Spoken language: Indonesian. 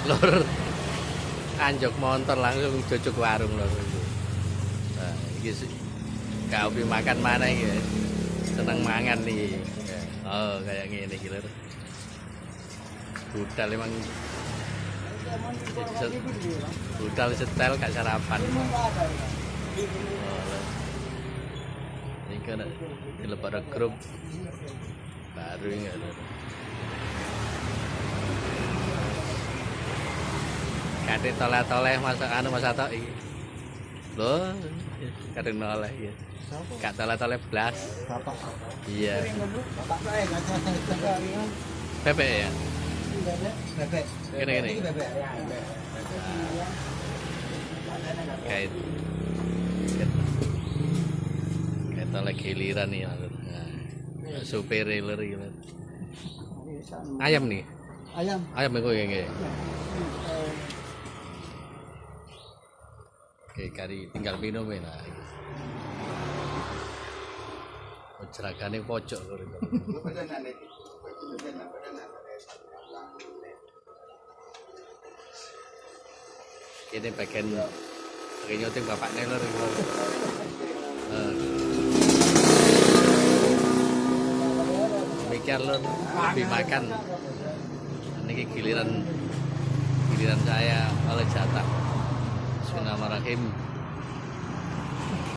Lur anjok motor langsung jojok warung lur. Nah, iki gak hobi makan mana iki. Seneng mangan nih. Oh, kayak gini iki lur. Budal emang budal setel gak sarapan. Ini kan lebaran grup baru enggak lur. Kadek toleh-toleh masak anu Mas Atok iki. Lho, kadek noleh ya. Gak toleh-toleh blas. Bapak. Iya. Bapak saya enggak ada Bebek ya? bebek. Gini. Ini bebek. Kayak toleh giliran nih. Nah, supir lur iki. Ayam nih. Ayam. Ayam iku nggih. Oke, kari tinggal minum ya. Jeragane pojok lho. Ini bagian nyuting bapaknya lho. Mikir lho, lebih makan. Ini giliran saya oleh jatah. Bismillahirrahmanirrahim.